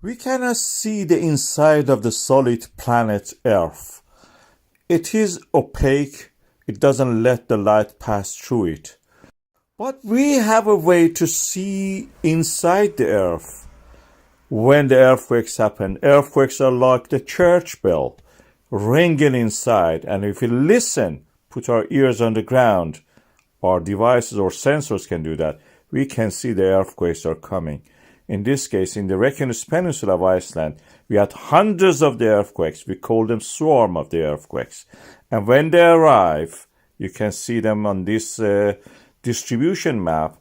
We cannot see the inside of the solid planet Earth. It is opaque, it doesn't let the light pass through it. But we have a way to see inside the Earth. When the earthquakes happen, earthquakes are like the church bell, ringing inside, and if we listen, put our ears on the ground, our devices or sensors can do that, we can see the earthquakes are coming. In this case, in the Reykjanes Peninsula of Iceland, we had hundreds of the earthquakes. We call them swarm of the earthquakes. And when they arrive, you can see them on this distribution map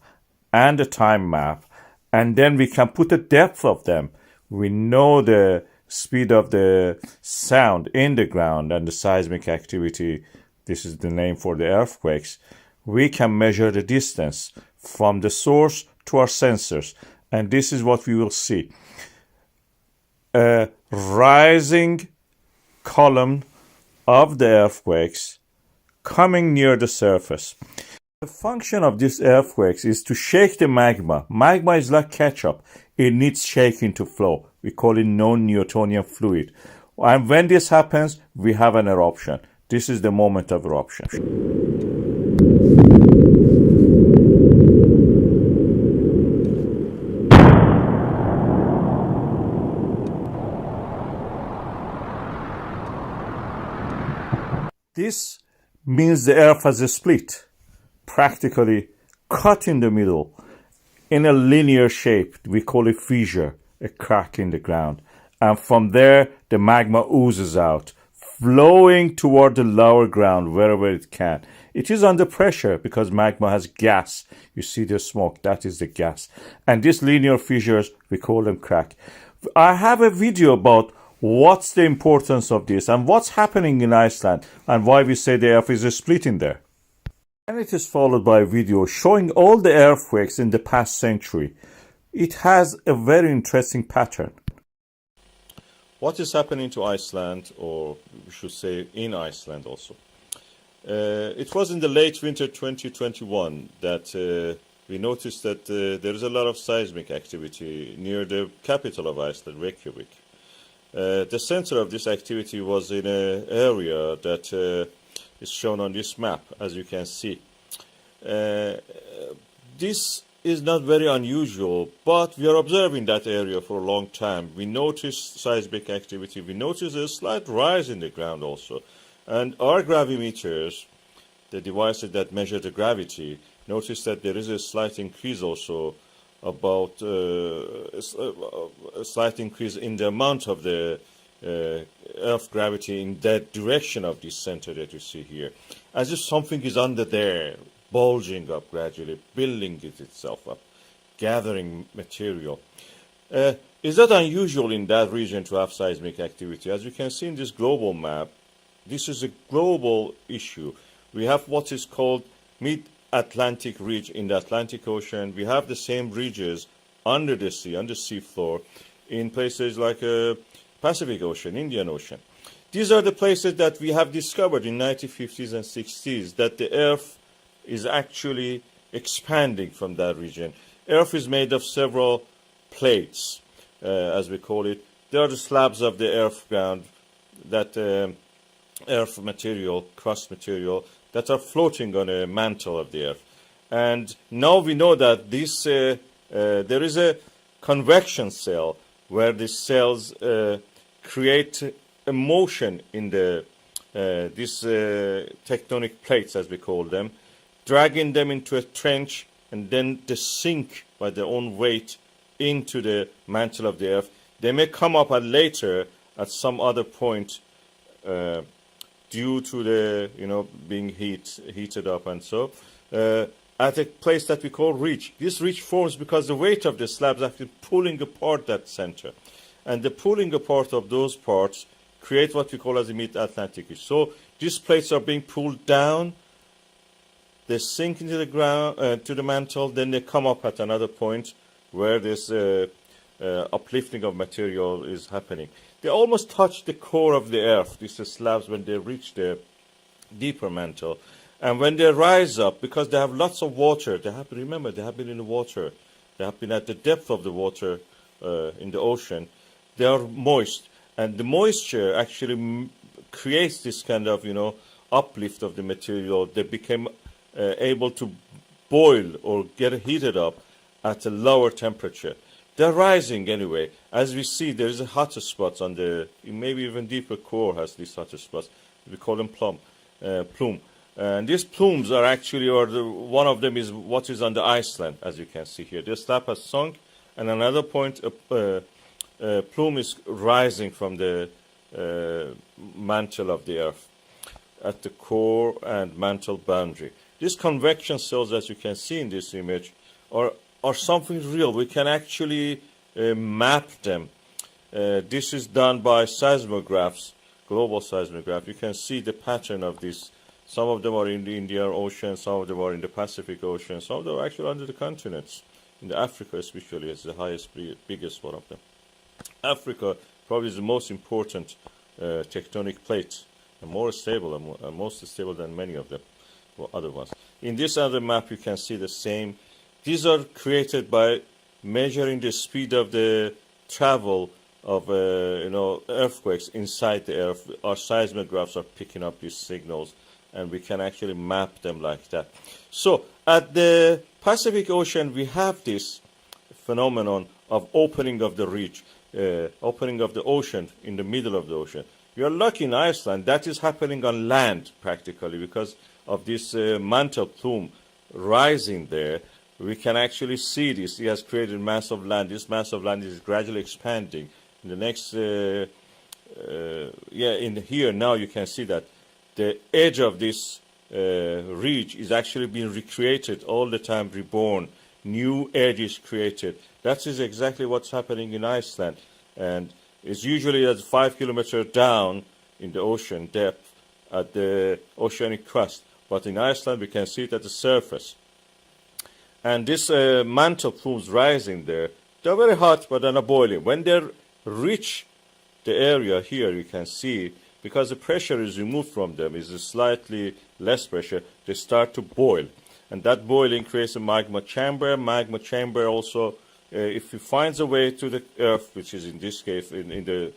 and the time map. And then we can put the depth of them. We know the speed of the sound in the ground and the seismic activity. This is the name for the earthquakes. We can measure the distance from the source to our sensors. And this is what we will see. A rising column of the earthquakes coming near the surface. The function of these earthquakes is to shake the magma. Magma is like ketchup. It needs shaking to flow. We call it non-Newtonian fluid. And when this happens, we have an eruption. This is the moment of eruption. This means the earth has a split, practically cut in the middle, in a linear shape. We call it fissure, a crack in the ground. And from there, the magma oozes out, flowing toward the lower ground wherever it can. It is under pressure because magma has gas. You see the smoke, that is the gas. And these linear fissures, we call them crack. I have a video about what's the importance of this and what's happening in Iceland and why we say the earth is splitting there. And it is followed by a video showing all the earthquakes in the past century. It has a very interesting pattern. What is happening to Iceland, or we should say in Iceland also? It was in the late winter 2021 that we noticed that there is a lot of seismic activity near the capital of Iceland, Reykjavik. The center of this activity was in an area that is shown on this map, as you can see. This is not very unusual, but we are observing that area for a long time. We notice seismic activity. We notice a slight rise in the ground also. And our gravimeters, the devices that measure the gravity, notice that there is a slight increase also, about a slight increase in the amount of the Earth gravity in that direction of this center that you see here. As if something is under there, bulging up gradually, building itself up, gathering material. Is that unusual in that region to have seismic activity? As you can see in this global map, this is a global issue. We have what is called mid-Atlantic ridge in the Atlantic Ocean. We have the same ridges under the sea, on the seafloor, in places like Pacific Ocean, Indian Ocean. These are the places that we have discovered in 1950s and 60s, that the Earth is actually expanding from that region. Earth is made of several plates, as we call it. They are the slabs of the earth ground, that earth material, crust material, that are floating on a mantle of the earth. And now we know that this there is a convection cell where these cells create a motion in the these tectonic plates, as we call them, dragging them into a trench, and then they sink by their own weight into the mantle of the earth. They may come up later at some other point due to the being heated up, and so at a place that we call ridge. This ridge forms because the weight of the slabs actually pulling apart that center, and the pulling apart of those parts create what we call as a mid-Atlantic ridge. So these plates are being pulled down. They sink into the ground, to the mantle, then they come up at another point where this uplifting of material is happening. They almost touch the core of the earth, these slabs, when they reach the deeper mantle. And when they rise up, because they have lots of water, they have been in the water, they have been at the depth of the water in the ocean, they are moist, and the moisture actually creates this kind of, uplift of the material. They become able to boil or get heated up at a lower temperature. They're rising anyway. As we see, there is a hotter spots on the, maybe even deeper core has these hotter spots. We call them plume. And these plumes are actually, one of them is what is on the Iceland, as you can see here. The slab has sunk, and another point, a plume is rising from the mantle of the Earth at the core and mantle boundary. These convection cells, as you can see in this image, are something real. We can actually map them. This is done by seismographs, global seismograph. You can see the pattern of this. Some of them are in the Indian Ocean, some of them are in the Pacific Ocean, some of them are actually under the continents. In the Africa especially is the biggest one of them. Africa probably is the most important tectonic plate, and more stable, and most stable than many of them, or other ones. In this other map you can see the same. These are created by measuring the speed of the travel of earthquakes inside the Earth. Our seismographs are picking up these signals, and we can actually map them like that. So at the Pacific Ocean, we have this phenomenon of opening of the ridge, opening of the ocean in the middle of the ocean. We are lucky in Iceland that is happening on land practically because of this mantle plume rising there. We can actually see this. It has created mass of land. This mass of land is gradually expanding. In the next, in here now you can see that the edge of this ridge is actually being recreated all the time, reborn. New edge is created. That is exactly what's happening in Iceland. And it's usually at 5 kilometers down in the ocean depth at the oceanic crust. But in Iceland, we can see it at the surface. And this mantle plumes rising there, they're very hot, but they're not boiling. When they reach the area here, you can see, because the pressure is removed from them, is a slightly less pressure, they start to boil. And that boiling creates a magma chamber. Magma chamber also, if it finds a way to the Earth, which is in this case above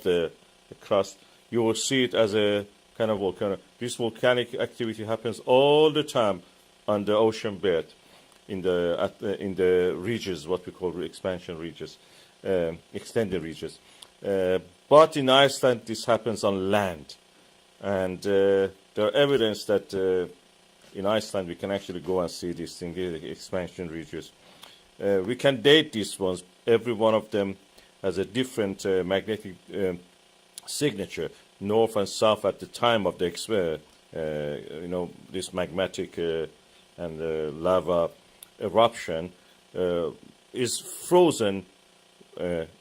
the crust, you will see it as a kind of volcano. This volcanic activity happens all the time on the ocean bed, in the ridges, what we call expansion ridges, extended ridges. But in Iceland, this happens on land. And there are evidence that in Iceland, we can actually go and see these things, the expansion ridges. We can date these ones. Every one of them has a different magnetic signature, north and south at the time of the, this magmatic and lava eruption is frozen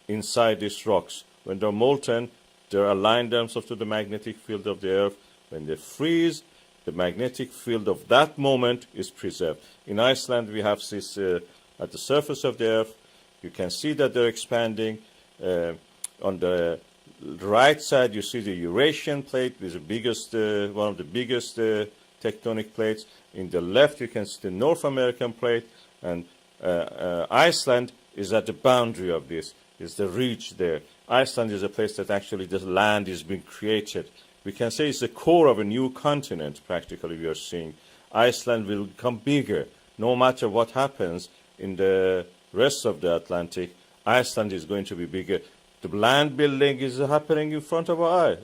inside these rocks. When they're molten, they align themselves to the magnetic field of the Earth. When they freeze, the magnetic field of that moment is preserved. In Iceland, we have this at the surface of the Earth. You can see that they're expanding. On the right side, you see the Eurasian plate, is the biggest, one of the biggest tectonic plates. In the left, you can see the North American plate, and Iceland is at the boundary of this. Is the ridge there. Iceland is a place that actually the land is being created. We can say it's the core of a new continent, practically, we are seeing. Iceland will become bigger. No matter what happens in the rest of the Atlantic, Iceland is going to be bigger. The land building is happening in front of our eyes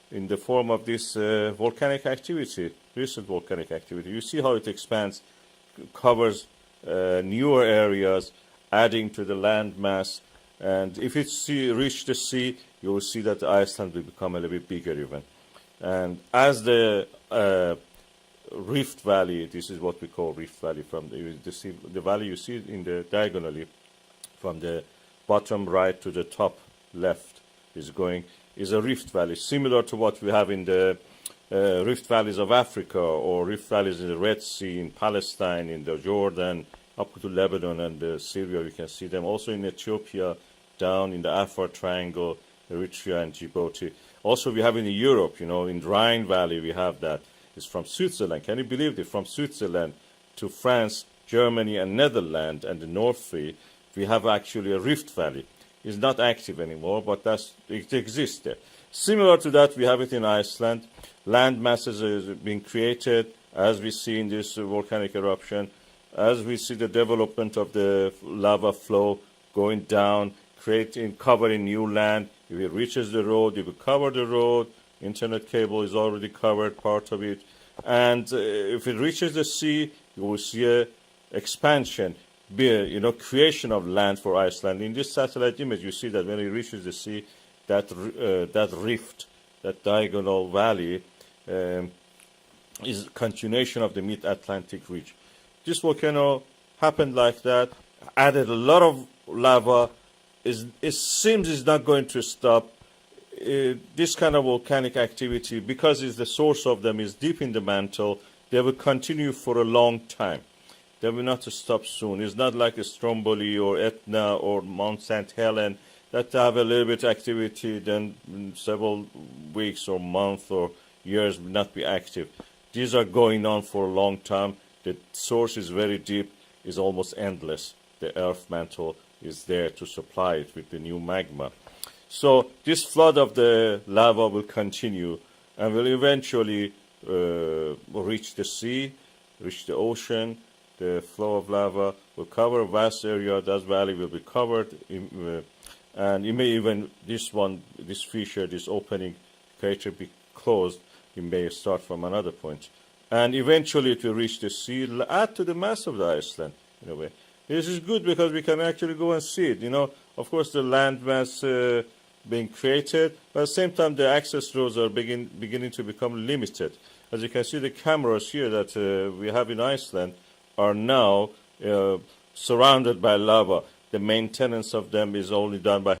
in the form of this volcanic activity, recent volcanic activity. You see how it expands, covers newer areas, adding to the land mass. And if it reach the sea, you will see that Iceland will become a little bit bigger even. And as the Rift Valley, this is what we call Rift Valley, from the valley you see in the diagonally, from the bottom right to the top left is a Rift Valley, similar to what we have in the Rift Valleys of Africa, or Rift Valleys in the Red Sea, in Palestine, in the Jordan, up to Lebanon and Syria. You can see them also in Ethiopia, down in the Afar Triangle, Eritrea and Djibouti. Also, we have in Europe, in Rhine Valley, we have that. It's from Switzerland. Can you believe it? From Switzerland to France, Germany, and Netherlands, and the North Sea, we have actually a Rift Valley. is not active anymore, but it exists there. Similar to that, we have it in Iceland. Land masses are being created, as we see in this volcanic eruption, as we see the development of the lava flow going down, covering new land. If it reaches the road, it will cover the road. Internet cable is already covered, part of it. And if it reaches the sea, you will see a expansion, creation of land for Iceland. In this satellite image, you see that when it reaches the sea, that rift, that diagonal valley, is a continuation of the mid-Atlantic ridge. This volcano happened like that, added a lot of lava. It seems it's not going to stop. This kind of volcanic activity, because the source of them is deep in the mantle, they will continue for a long time. They will not stop soon. It's not like a Stromboli or Etna or Mount St. Helen that have a little bit activity, then several weeks or months or years will not be active. These are going on for a long time. The source is very deep, is almost endless. The earth mantle is there to supply it with the new magma. So this flood of the lava will continue and will eventually reach the sea, reach the ocean. The flow of lava will cover a vast area. That valley will be covered, and it may even, this fissure, this opening crater be closed. It may start from another point. And eventually it will reach the sea, add to the mass of the Iceland, in a way. This is good because we can actually go and see it. Of course, the land mass being created, but at the same time, the access roads are beginning to become limited. As you can see, the cameras here that we have in Iceland are now surrounded by lava. The maintenance of them is only done by